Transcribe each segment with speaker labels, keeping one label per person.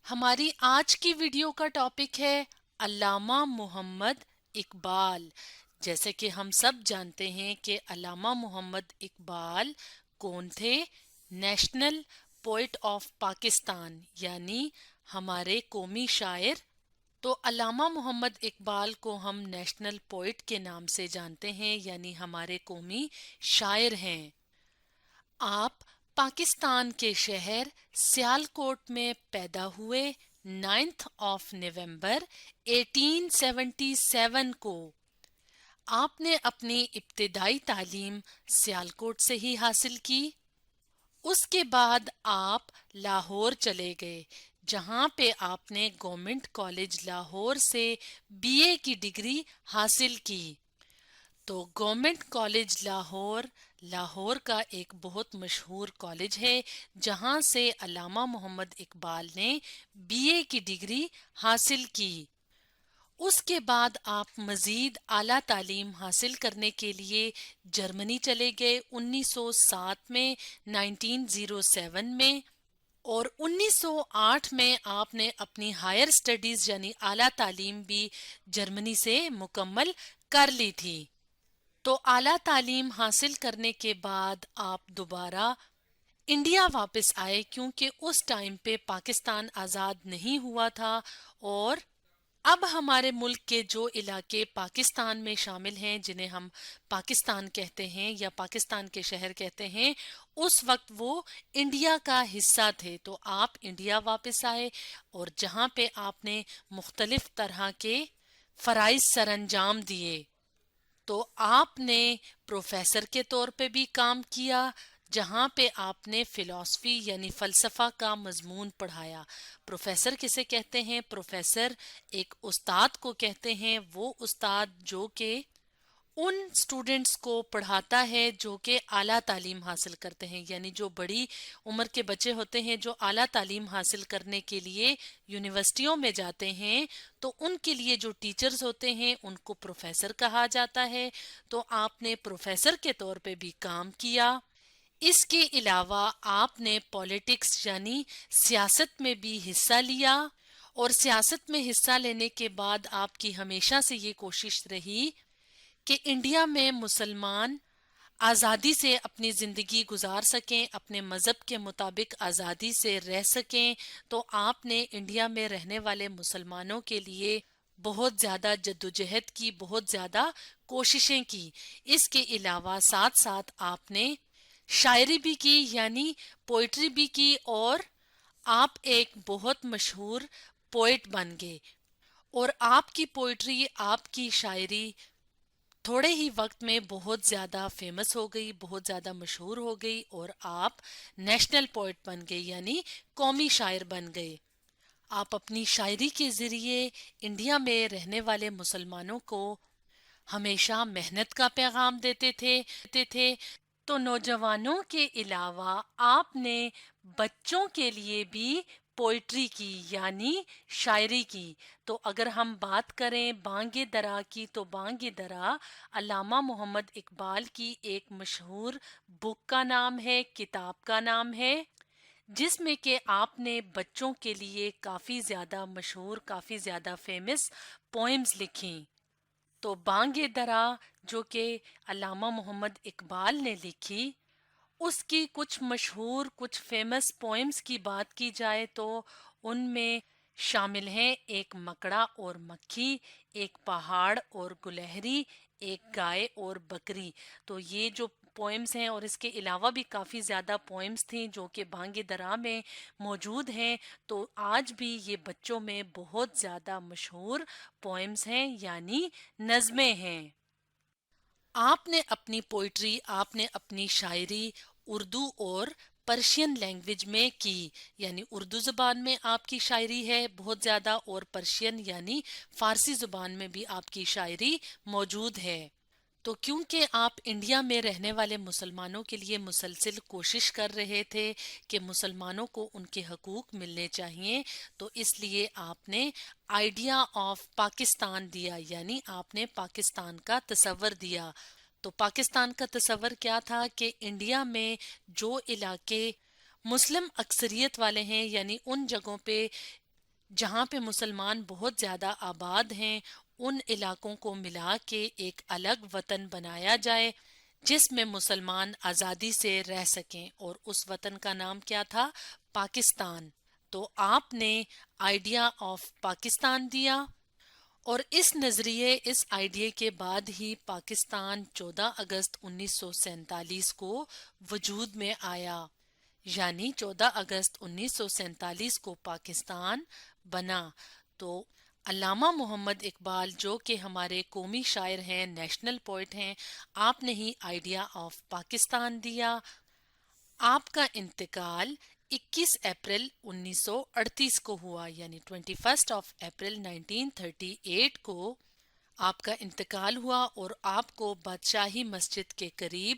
Speaker 1: हमारी आज की वीडियो का टॉपिक है अल्लामा मोहम्मद इकबाल। जैसे कि हम सब जानते हैं कि अल्लामा मोहम्मद इकबाल कौन थे। नेशनल पोइट ऑफ पाकिस्तान यानी हमारे कौमी शायर। तो अल्लामा मोहम्मद इकबाल को हम नेशनल पोइट के नाम से जानते हैं यानी हमारे कौमी शायर हैं। आप पाकिस्तान के शहर सियालकोट में पैदा हुए 9th ऑफ नवंबर 1877 को। आपने अपनी इब्तिदाई तालीम सियालकोट से ही हासिल की। उसके बाद आप लाहौर चले गए जहां पे आपने गवर्नमेंट कॉलेज लाहौर से बीए की डिग्री हासिल की। तो गवर्नमेंट कॉलेज लाहौर लाहौर का एक बहुत मशहूर कॉलेज है जहां से अल्लामा मोहम्मद इकबाल ने बीए की डिग्री हासिल की। उसके बाद आप मजीद आला तालीम हासिल करने के लिए जर्मनी चले गए 1907 में 1907 में। और 1908 में आपने अपनी हायर स्टडीज यानी आला तालीम भी जर्मनी से मुकम्मल कर ली थी। तो आला तालीम हासिल करने के बाद आप दोबारा इंडिया वापस आए क्योंकि उस टाइम पे पाकिस्तान आज़ाद नहीं हुआ था। और अब हमारे मुल्क के जो इलाके पाकिस्तान में शामिल हैं जिन्हें हम पाकिस्तान कहते हैं या पाकिस्तान के शहर कहते हैं, उस वक्त वो इंडिया का हिस्सा थे। तो आप इंडिया वापस आए और जहां पे आपने मुख्तलिफ तरह के फराइज सरंजाम दिए। तो आपने प्रोफेसर के तौर पे भी काम किया जहां पे आपने फिलॉसफी यानी फलसफा का मजमून पढ़ाया। प्रोफेसर किसे कहते हैं? प्रोफेसर एक उस्ताद को कहते हैं, वो उस्ताद जो कि उन स्टूडेंट्स को पढ़ाता है जो कि आला तालीम हासिल करते हैं, यानी जो बड़ी उम्र के बच्चे होते हैं जो आला तालीम हासिल करने के लिए यूनिवर्सिटियों में जाते हैं। तो उनके लिए जो टीचर्स होते हैं उनको प्रोफेसर कहा जाता है। तो आपने प्रोफेसर के तौर पे भी काम किया। इसके अलावा आपने पॉलिटिक्स यानी सियासत में भी हिस्सा लिया। और सियासत में हिस्सा लेने के बाद आपकी हमेशा से ये कोशिश रही कि इंडिया में मुसलमान आज़ादी से अपनी ज़िंदगी गुजार सकें, अपने मज़हब के मुताबिक आज़ादी से रह सकें। तो आपने इंडिया में रहने वाले मुसलमानों के लिए बहुत ज़्यादा जद्दोजहद की, बहुत ज़्यादा कोशिशें की। इसके अलावा साथ साथ आपने शायरी भी की यानी पोइट्री भी की और आप एक बहुत मशहूर पोइट बन गए। और आपकी पोइट्री, आपकी शायरी थोड़े ही वक्त में बहुत ज़्यादा फेमस हो गई, बहुत ज़्यादा मशहूर हो गई और आप नेशनल पोइट बन गए यानी कौमी शायर बन गए। आप अपनी शायरी के ज़रिए इंडिया में रहने वाले मुसलमानों को हमेशा मेहनत का पैगाम देते थे। तो नौजवानों के अलावा आपने बच्चों के लिए भी पोइट्री की यानी शायरी की। तो अगर हम बात करें बांगे दरा की, तो बांगे दरा अल्लामा मोहम्मद इकबाल की एक मशहूर बुक का नाम है, किताब का नाम है, जिसमें कि आपने बच्चों के लिए काफ़ी ज़्यादा मशहूर, काफ़ी ज़्यादा फेमस पोएम्स लिखी। तो बांगे दरा जो कि अल्लामा मोहम्मद इकबाल ने लिखी, उसकी कुछ मशहूर, कुछ फेमस पोएम्स की बात की जाए तो उनमें शामिल हैं एक मकड़ा और मक्खी, एक पहाड़ और गुलहरी, एक गाय और बकरी। तो ये जो पोएम्स हैं और इसके अलावा भी काफ़ी ज़्यादा पोएम्स थी जो कि बांगे दरा में मौजूद हैं। तो आज भी ये बच्चों में बहुत ज़्यादा मशहूर पोएम्स हैं यानी नज़में हैं। आपने अपनी पोइट्री, आपने अपनी शायरी उर्दू और पर्शियन लैंग्वेज में की, यानी उर्दू ज़ुबान में आपकी शायरी है बहुत ज़्यादा और पर्शियन यानी फ़ारसी ज़ुबान में भी आपकी शायरी मौजूद है। तो क्योंकि आप इंडिया में रहने वाले मुसलमानों के लिए मुसलसल कोशिश कर रहे थे कि मुसलमानों को उनके हकूक़ मिलने चाहिए, तो इसलिए आपने आइडिया ऑफ पाकिस्तान दिया यानी आपने पाकिस्तान का तसव्वुर दिया। तो पाकिस्तान का तसव्वुर क्या था कि इंडिया में जो इलाके मुस्लिम अक्सरियत वाले हैं यानी उन जगहों पे جہاں پہ مسلمان بہت زیادہ آباد ہیں ان علاقوں کو ملا کے ایک الگ وطن بنایا جائے جس میں مسلمان آزادی سے رہ سکیں، اور اس وطن کا نام کیا تھا؟ پاکستان۔ تو آپ نے آئیڈیا آف پاکستان دیا، اور اس نظریے، اس آئیڈیا کے بعد ہی پاکستان 14 اگست 1947 کو وجود میں آیا، یعنی 14 اگست 1947 کو پاکستان بنا۔ تو علامہ محمد اقبال جو کہ ہمارے قومی شاعر ہیں، نیشنل پوئٹ ہیں، آپ نے ہی آئیڈیا آف پاکستان دیا۔ آپ کا انتقال 21 اپریل 1938 کو ہوا، یعنی 21 اپریل 1938 کو آپ کا انتقال ہوا، اور آپ کو بادشاہی مسجد کے قریب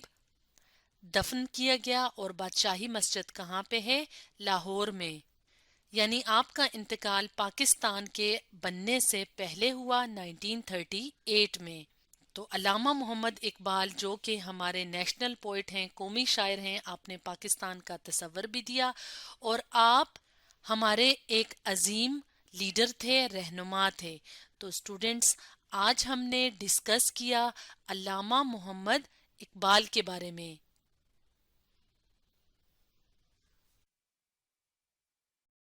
Speaker 1: دفن کیا گیا، اور بادشاہی مسجد کہاں پہ ہے؟ لاہور میں۔ یعنی آپ کا انتقال پاکستان کے بننے سے پہلے ہوا 1938 میں۔ تو علامہ محمد اقبال جو کہ ہمارے نیشنل پوئٹ ہیں، قومی شاعر ہیں، آپ نے پاکستان کا تصور بھی دیا، اور آپ ہمارے ایک عظیم لیڈر تھے، رہنما تھے۔ تو اسٹوڈنٹس، آج ہم نے ڈسکس کیا علامہ محمد اقبال کے بارے میں۔